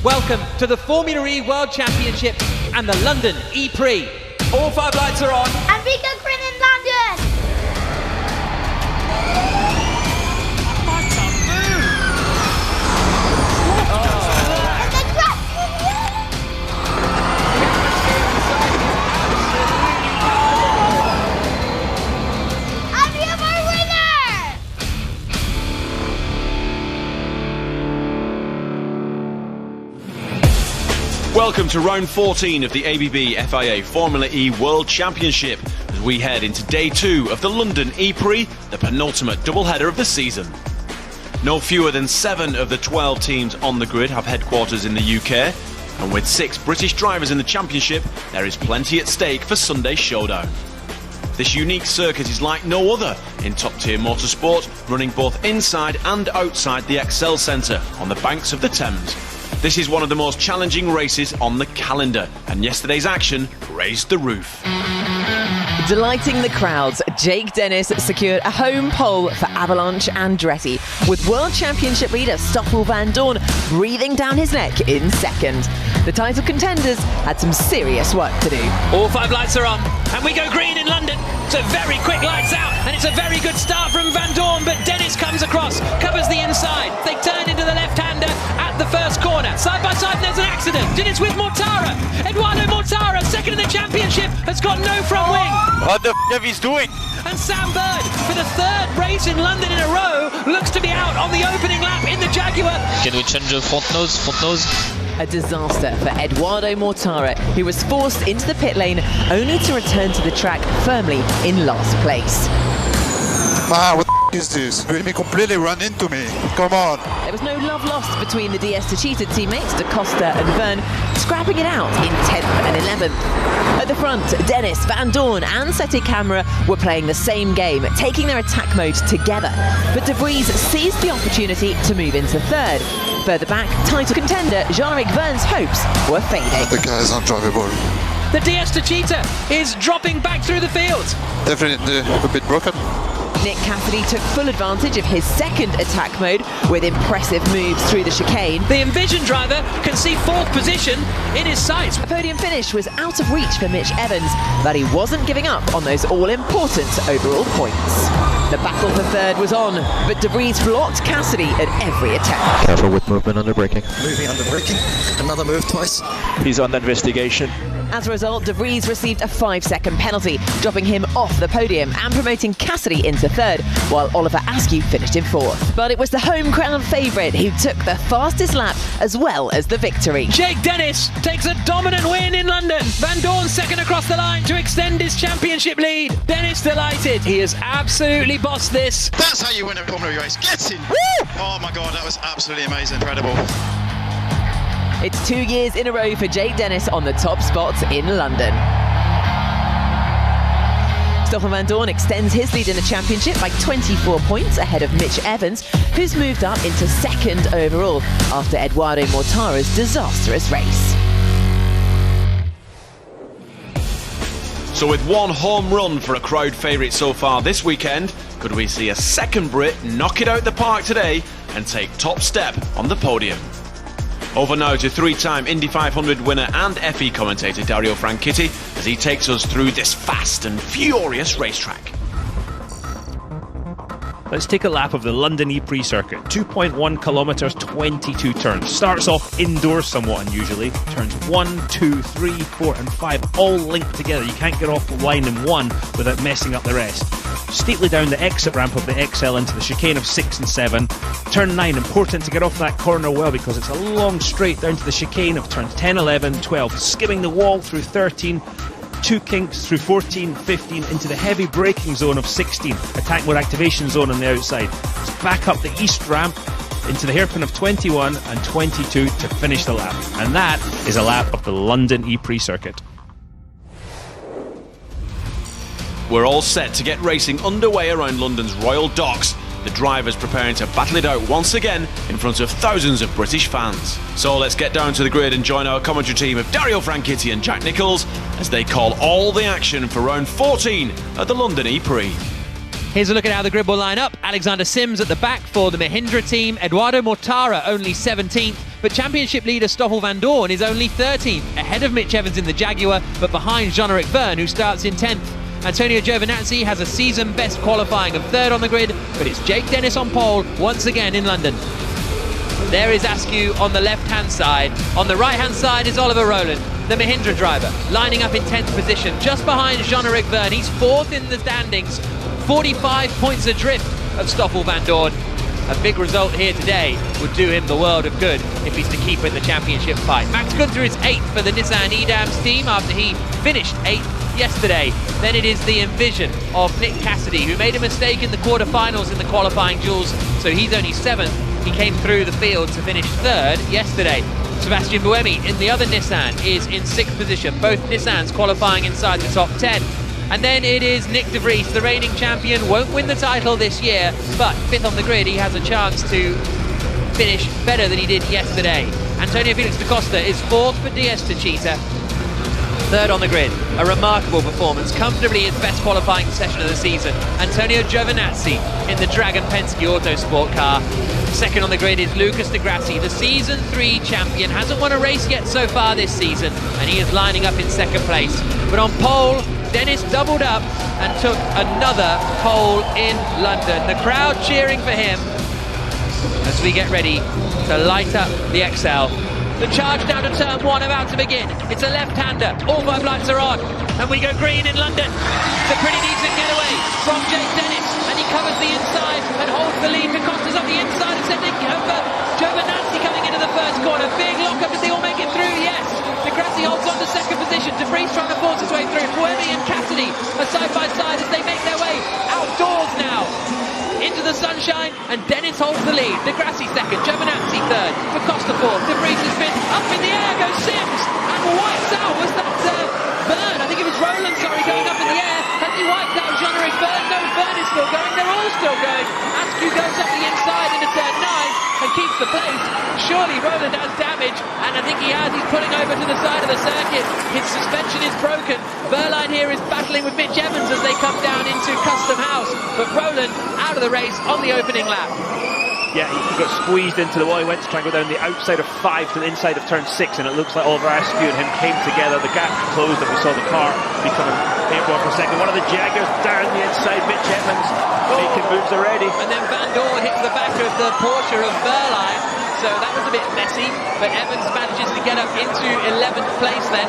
Welcome to the Formulae World Championship and the London E-Prix. All 5 lights are on. And we go green in London! What a move! And the track and we have our winner! Welcome to round 14 of the ABB FIA Formula E World Championship as we head into day 2 of the London E-Prix, the penultimate doubleheader of the season. No fewer than 7 of the 12 teams on the grid have headquarters in the UK, and with 6 British drivers in the championship, there is plenty at stake for Sunday's showdown. This unique circuit is like no other in top-tier motorsport, running both inside and outside the Excel Centre on the banks of the Thames. This is one of the most challenging races on the calendar, and yesterday's action raised the roof. Delighting the crowds, Jake Dennis secured a home pole for Avalanche Andretti, with World Championship leader Stoffel Vandoorne breathing down his neck in second. The title contenders had some serious work to do. All 5 lights are on, and we go green in London. It's a very quick lights out, and it's a very good start from Vandoorne, but Dennis comes across, covers the inside. They turn into the left-hander at the first corner. Side by side, there's an accident, and it's with Mortara. Eduardo Mortara, second in the championship, has got no front wing. What the f*** is doing? And Sam Bird, for the 3rd race in London in a row, looks to be out on the opening lap in the Jaguar. Can we change the front nose? A disaster for Eduardo Mortara, who was forced into the pit lane only to return to the track firmly in last place. What the is this? He completely ran into me. Come on. There was no love lost between the DS Techeetah teammates, Da Costa and Verne, scrapping it out in 10th and 11th. At the front, Dennis, Vandoorne and Seti Camera were playing the same game, taking their attack mode together. But De Vries seized the opportunity to move into 3rd. Further back, title contender Jean-Eric Verne's hopes were fading. The guy is undrivable. The DS Techeetah is dropping back through the field. Definitely a bit broken. Nick Cassidy took full advantage of his second attack mode with impressive moves through the chicane. The Envision driver can see 4th position in his sights. A podium finish was out of reach for Mitch Evans, but he wasn't giving up on those all-important overall points. The battle for 3rd was on, but De Vries blocked Cassidy at every attack. Careful with movement under braking. Moving under braking, another move twice. He's under investigation. As a result, De Vries received a 5-second penalty, dropping him off the podium and promoting Cassidy into 3rd, while Oliver Askew finished in 4th. But it was the home crowd favourite who took the fastest lap as well as the victory. Jake Dennis takes a dominant win in London. Vandoorne second across the line to extend his championship lead. Dennis delighted. He has absolutely bossed this. That's how you win a Formula E race. Get in! Woo! Oh my God, that was absolutely amazing, incredible. It's 2 years in a row for Jake Dennis on the top spot in London. Stoffel Vandoorne extends his lead in the championship by 24 points ahead of Mitch Evans, who's moved up into 2nd overall after Eduardo Mortara's disastrous race. So with one home run for a crowd favourite so far this weekend, could we see a second Brit knock it out the park today and take top step on the podium? Over now to 3-time Indy 500 winner and FE commentator Dario Franchitti as he takes us through this fast and furious racetrack. Let's take a lap of the London E-Prix circuit. 2.1 kilometres, 22 turns. Starts off indoors somewhat unusually. Turns 1, 2, 3, 4 and 5 all linked together. You can't get off the line in one without messing up the rest. Steeply down the exit ramp of the XL into the chicane of 6 and 7. Turn 9, important to get off that corner well because it's a long straight down to the chicane of turns 10, 11, 12. Skimming the wall through 13. 2 kinks through 14, 15 into the heavy braking zone of 16, attack mode activation zone on the outside. It's back up the east ramp into the hairpin of 21 and 22 to finish the lap. And that is a lap of the London E-Prix circuit. We're all set to get racing underway around London's Royal Docks. The drivers preparing to battle it out once again in front of thousands of British fans. So let's get down to the grid and join our commentary team of Dario Franchitti and Jack Nicholls as they call all the action for round 14 at the London E-Prix. Here's a look at how the grid will line up. Alexander Sims at the back for the Mahindra team. Eduardo Mortara only 17th, but championship leader Stoffel Vandoorne is only 13th, ahead of Mitch Evans in the Jaguar, but behind Jean-Eric Vergne, who starts in 10th. Antonio Giovinazzi has a season best qualifying of 3rd on the grid, but it's Jake Dennis on pole once again in London. There is Askew on the left-hand side. On the right-hand side is Oliver Rowland, the Mahindra driver, lining up in 10th position, just behind Jean-Eric Vergne. He's 4th in the standings, 45 points adrift of Stoffel Vandoorne. A big result here today would do him the world of good if he's to keep in the championship fight. Max Gunther is 8th for the Nissan Edams team after he finished 8th yesterday. Then it is the envision of Nick Cassidy, who made a mistake in the quarterfinals in the qualifying duels, so he's only 7th. He came through the field to finish 3rd yesterday. Sebastian Buemi in the other Nissan is in 6th position, both Nissans qualifying inside the top 10. And then it is Nick de Vries, the reigning champion, won't win the title this year, but 5th on the grid, he has a chance to finish better than he did yesterday. Antonio Felix da Costa is 4th for DS Techeetah, 3rd on the grid. A remarkable performance, comfortably his best qualifying session of the season. Antonio Giovinazzi in the Dragon Penske Autosport car. 2nd on the grid is Lucas Di Grassi, the Season 3 champion. Hasn't won a race yet so far this season, and he is lining up in 2nd place. But on pole, Dennis doubled up and took another pole in London. The crowd cheering for him as we get ready to light up the XL. The charge down to turn 1 about to begin. It's a left-hander. All 5 lights are on. And we go green in London. It's a pretty decent getaway from Jake Dennis. And he covers the inside and holds the lead. Costa's up the inside and sending over Giovinazzi coming into the first corner. Big lock-up as they all make it through, yes. De Grassi holds on to 2nd position. De Vries trying to force his way through. Buemi and Cassidy are side by side as they make their way outdoors now into the sunshine, and Dennis holds the lead. De Grassi 2nd, Giovinazzi 3rd, for Costa 4th. De Vries is 5th. Up in the air goes Sims and wipes out. Was that Vergne? I think it was Rowland, sorry, going up in the air. Has he wiped out Jean-Eric Vergne? No, Vergne is still going. They're all still going. Askew goes up the inside into turn 9 and keeps the place. Surely Rowland has damage, and I think he has. He's pulling over to the side of the circuit. His suspension is broken. Vergne here is battling with Mitch Evans as they come down into Custom House, but Rowland out of the race on the opening lap. Yeah, he got squeezed into the wall. He went to try and go down the outside of 5 to the inside of turn 6, and it looks like Oliver Askew and him came together. The gap closed, and we saw the car becoming airborne for a second. One of the Jaguars down the inside. Mitch Evans making moves already. And then Vandoorne hits the back of the Porsche of Vergne, so that was a bit messy, but Evans manages to get up into 11th place then.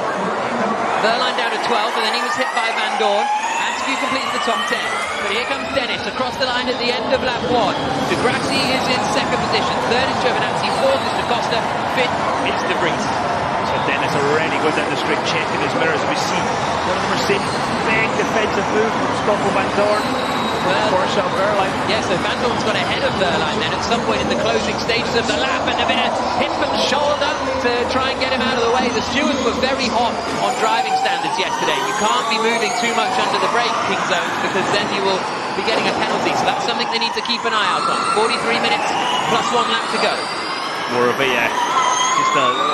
Vergne down to 12th, and then he was hit by Vandoorne. Askew completes the top 10. But here comes Dennis across the line at the end of lap 1. De Grassi is in 2nd position. 3rd is Giovinazzi. 4th is Da Costa. 5th is De Vries. So Dennis already goes down the straight, checking his mirrors. We see one of the Mercedes big defensive move from Stoffel Vandoorne. Porsche of Vergne. Yeah, so Vandoorne's got ahead of Vergne then at some point in the closing stages of the lap, and a bit of hip and shoulder to try and get him out of the way. The stewards were very hot on driving standards yesterday. You can't be moving too much under the braking zones because then you will be getting a penalty. So that's something they need to keep an eye out on. 43 minutes plus 1 lap to go. More of a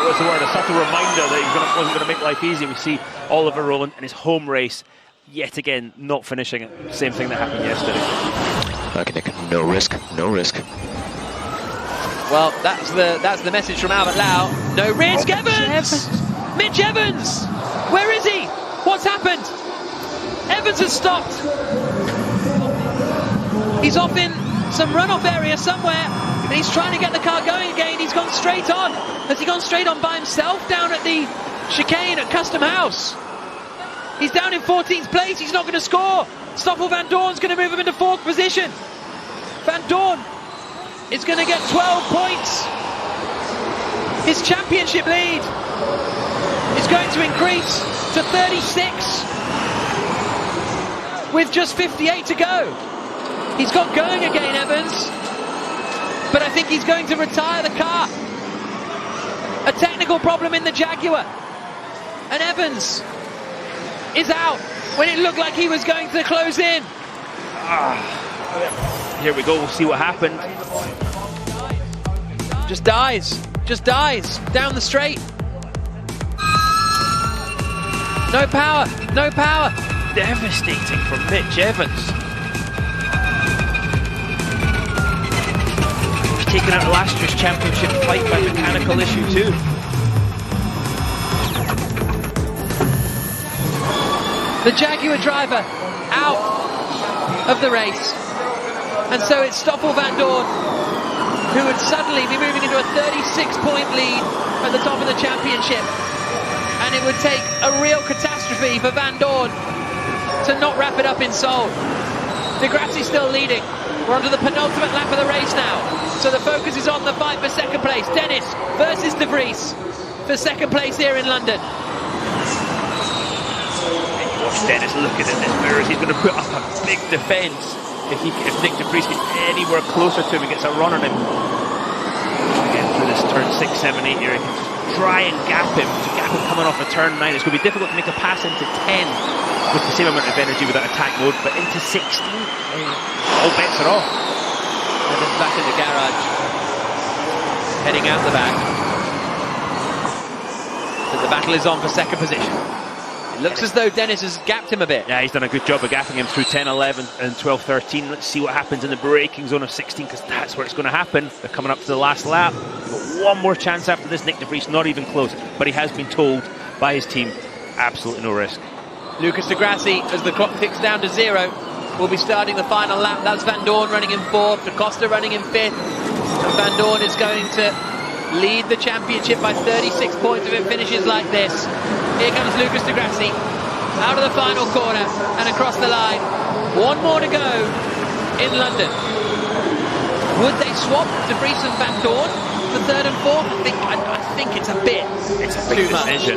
what's the word? A subtle reminder that he wasn't going to make life easy. We see Oliver Rowland in his home race yet again not finishing it. Same thing that happened yesterday. Okay, Nick, no risk, no risk. Well, that's the message from Albert Lau. No risk. Evans! Mitch Evans! Where is he? What's happened? Evans has stopped. He's off in some runoff area somewhere, and he's trying to get the car going again. He's gone straight on. Has he gone straight on by himself down at the chicane at Custom House? He's down in 14th place. He's not going to score. Stoffel Vandoorne's going to move him into 4th position. Vandoorne is going to get 12 points. His championship lead is going to increase to 36 with just 58 to go. He's got going again, Evans, but I think he's going to retire the car. A technical problem in the Jaguar, and Evans is out when it looked like he was going to close in. Here we go, we'll see what happened. Just dies down the straight. No power. Devastating for Mitch Evans. He's taken out last year's championship fight by mechanical issue too. The Jaguar driver out of the race, and so it's Stoffel Vandoorne who would suddenly be moving into a 36-point lead at the top of the championship, and it would take a real catastrophe for Vandoorne to not wrap it up in Seoul. Di Grassi still leading. We're onto the penultimate lap of the race now, so the focus is on the fight for second place. Dennis versus De Vries for second place here in London. Watch Dennis looking in his mirrors. He's going to put up a big defence if Nick De Vries gets anywhere closer to him and gets a run on him. Again through this turn 6, 7, 8 here, he can just try and gap him coming off of turn 9. It's going to be difficult to make a pass into 10 with the same amount of energy without attack mode, but into 16, all bets are off. And then back in the garage, heading out the back. But the battle is on for second position. It looks as though Dennis has gapped him a bit. Yeah, he's done a good job of gapping him through 10, 11 and 12, 13. Let's see what happens in the braking zone of 16, because that's where it's going to happen. They're coming up to the last lap. But one more chance after this. Nick De Vries not even close, but he has been told by his team, absolutely no risk. Lucas Di Grassi, as the clock ticks down to 0, will be starting the final lap. That's Vandoorne running in 4th, Da Costa running in 5th. And Vandoorne is going to lead the championship by 36 points if it finishes like this. Here comes Lucas Di Grassi out of the final corner and across the line. One more to go in London. Would they swap De Vries and Vandoorne for 3rd and 4th? I think it's a bit Too much.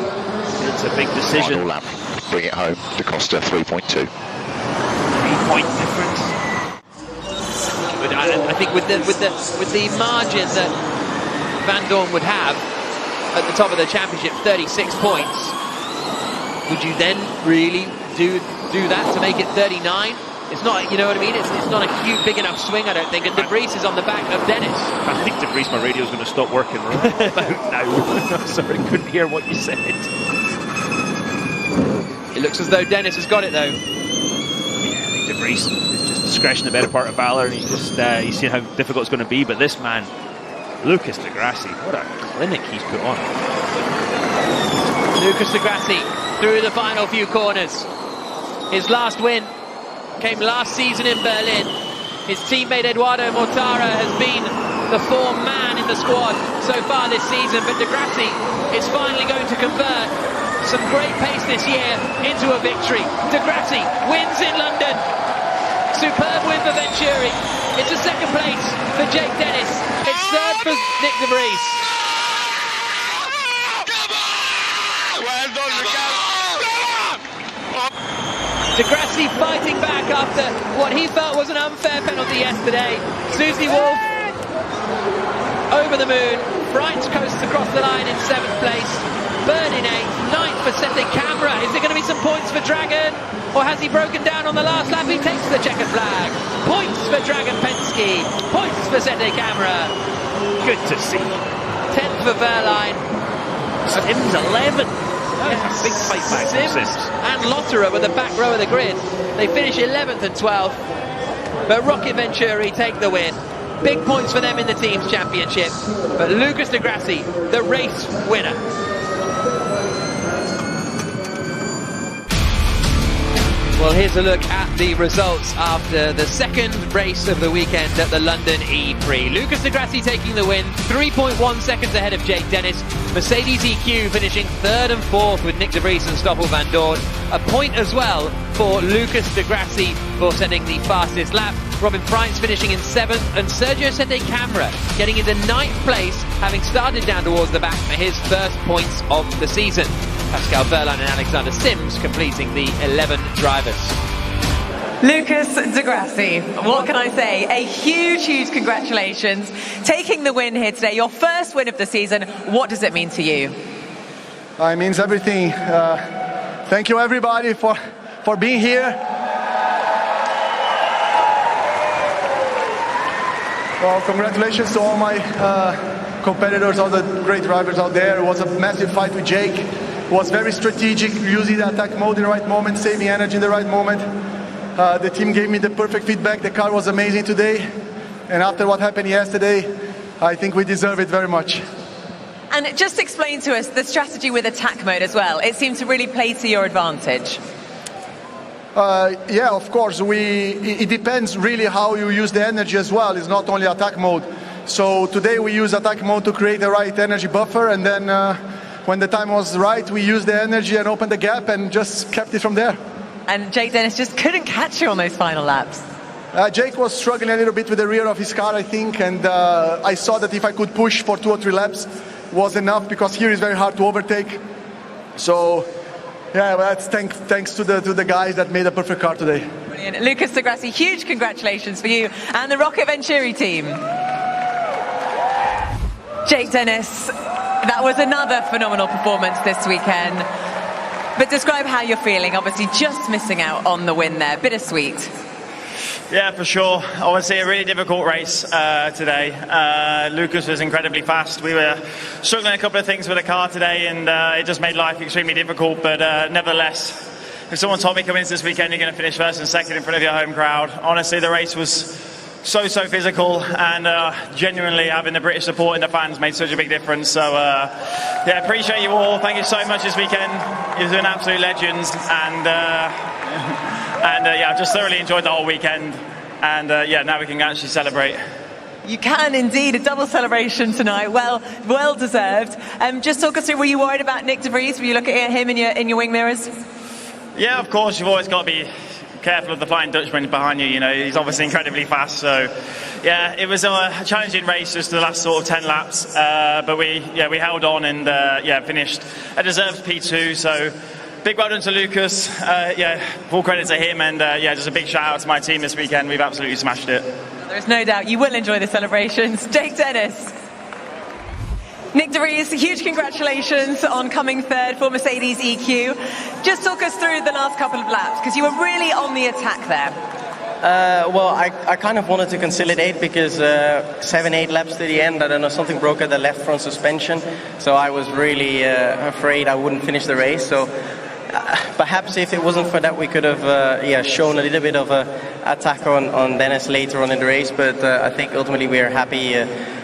It's a big decision. Final lap, bring it home. Da Costa 3.2. 3-point difference. But I think with the margin that Vandoorne would have at the top of the championship, 36 points, would you then really do that to make it 39? It's not, you know what I mean? It's not a huge, big enough swing, I don't think. And De Vries is on the back of Dennis. I think De Vries, my radio's going to stop working right about now. Sorry, couldn't hear what you said. It looks as though Dennis has got it, though. Yeah, I think De Vries is just discretion, the better part of valour, and he's seen how difficult it's going to be. But this man, Lucas Di Grassi, what a clinic he's put on. Lucas Di Grassi through the final few corners. His last win came last season in Berlin. His teammate Eduardo Mortara has been the form man in the squad so far this season, but Di Grassi is finally going to convert some great pace this year into a victory. Di Grassi wins in London. Superb win for Venturi. It's a second place for Jake Dennis. It's 3rd for Nick De Vries. Di Grassi fighting back after what he felt was an unfair penalty yesterday. Susie Wolf over the moon. Freitz coasts across the line in 7th place. Bird in 8th. 9th for Sete Camera. Is there going to be some points for Dragon? Or has he broken down on the last lap? He takes the checkered flag. Points for Dragon Penske. Points for Sete Camera. Good to see. 10th for Verline. Sims 11. Yes. Big fight back from Sims. And Lotterer with the back row of the grid. They finish 11th and 12th. But Rocket Venturi take the win. Big points for them in the team's championship. But Lucas Di Grassi, the race winner. Well, here's a look at the results after the second race of the weekend at the London E-Prix. Lucas Di Grassi taking the win, 3.1 seconds ahead of Jake Dennis. Mercedes EQ finishing 3rd and 4th with Nick De Vries and Stoffel Vandoorne. A point as well for Lucas Di Grassi for setting the fastest lap. Robin Freitz finishing in 7th, and Sergio Sete Camera getting into 9th place, having started down towards the back for his first points of the season. Pascal Wehrlein and Alexander Sims completing the 11 drivers. Lucas de Grassi, what can I say? A huge congratulations. Taking the win here today, your first win of the season. What does it mean to you? It means everything. Thank you everybody for being here. Well, congratulations to all my competitors, all the great drivers out there. It was a massive fight with Jake. It was very strategic, using the attack mode in the right moment, saving energy in the right moment. The team gave me the perfect feedback. The car was amazing today. And after what happened yesterday, I think we deserve it very much. And just explain to us the strategy with attack mode as well. It seemed to really play to your advantage. Yeah, of course. It depends really how you use the energy as well. It's not only attack mode. So today we use attack mode to create the right energy buffer, and then when the time was right, we used the energy and opened the gap and just kept it from there. And Jake Dennis just couldn't catch you on those final laps. Jake was struggling a little bit with the rear of his car, I think, and I saw that if I could push for 2 or 3 laps was enough, because here it's very hard to overtake. So yeah, well, that's thanks to the guys that made a perfect car today. Brilliant. Lucas de Grassi, huge congratulations for you and the Rocket Venturi team. Jake Dennis, that was another phenomenal performance this weekend. But describe how you're feeling, obviously just missing out on the win there. Bittersweet. Yeah, for sure. Obviously a really difficult race today. Lucas was incredibly fast. We were struggling a couple of things with the car today, and it just made life extremely difficult. But nevertheless, if someone told me coming into this weekend you're going to finish first and second in front of your home crowd, honestly the race was so physical, and genuinely having the British support in the fans made such a big difference. So yeah, appreciate you all. Thank you so much this weekend. You've been absolute legends, and yeah, I've just thoroughly enjoyed the whole weekend, and yeah, now we can actually celebrate. You can indeed, a double celebration tonight. Well deserved. Just talk us through, were you worried about Nick de Vries? Were you looking at him in your wing mirrors? Yeah, of course, you've always got to be careful of the Flying Dutchman behind you. You know, he's obviously incredibly fast. So yeah, it was a challenging race just the last sort of 10 laps, but we held on and yeah, finished a deserved P2. So big well done to Lucas. Yeah, full credit to him, and yeah, just a big shout out to my team this weekend. We've absolutely smashed it. There's no doubt you will enjoy the celebrations. Jake Dennis. Nick de Vries, huge congratulations on coming third for Mercedes EQ. Just talk us through the last couple of laps, because you were really on the attack there. Well, I kind of wanted to consolidate, because 7-8 laps to the end, I don't know, something broke at the left front suspension, so I was really afraid I wouldn't finish the race. So perhaps if it wasn't for that, we could have yeah, shown a little bit of attack on Dennis later on in the race, but I think ultimately we are happy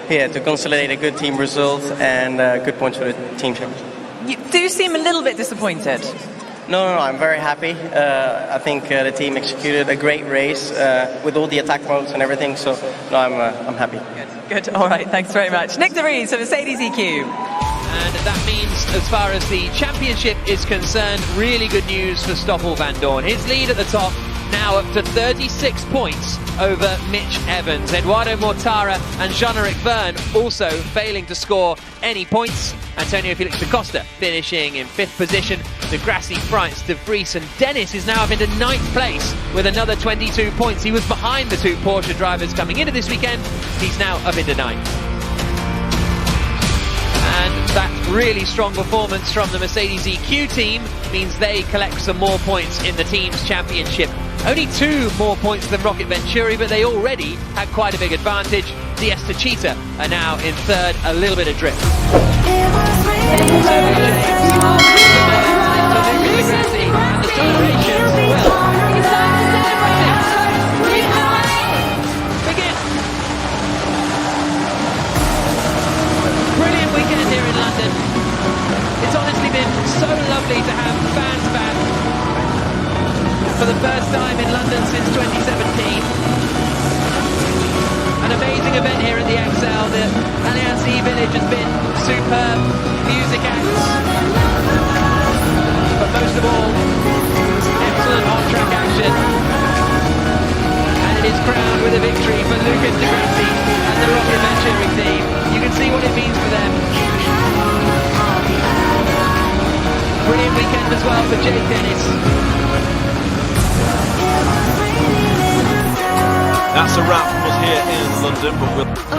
here to consolidate a good team result and good points for the team championship. You do seem a little bit disappointed. No, I'm very happy. I think the team executed a great race with all the attack modes and everything, so no, I'm happy. Good, all right, thanks very much. Nick de Vries for Mercedes EQ. And that means, as far as the championship is concerned, really good news for Stoffel Vandoorne. His lead at the top now up to 36 points over Mitch Evans. Eduardo Mortara and Jean-Eric Verne also failing to score any points. Antonio Felix da Costa finishing in 5th position. De Grassi, Freitz, de Vries and Dennis is now up into 9th place with another 22 points. He was behind the 2 Porsche drivers coming into this weekend. He's now up into 9th. And that really strong performance from the Mercedes EQ team means they collect some more points in the team's championship. Only 2 more points than Rocket Venturi, but they already had quite a big advantage. DS Techeetah are now in 3rd, a little bit adrift. Brilliant weekend here in London. It's honestly been so lovely to have fans back for the first time in London since 2017. An amazing event here at the Excel. The Allianz E-Village has been superb. Music acts. But most of all, excellent on-track action. And it is crowned with a victory for Lucas de Grassi and the Rocket Venturi team. You can see what it means for them. Brilliant for Jake Dennis. That's a wrap from us here in London, but we'll...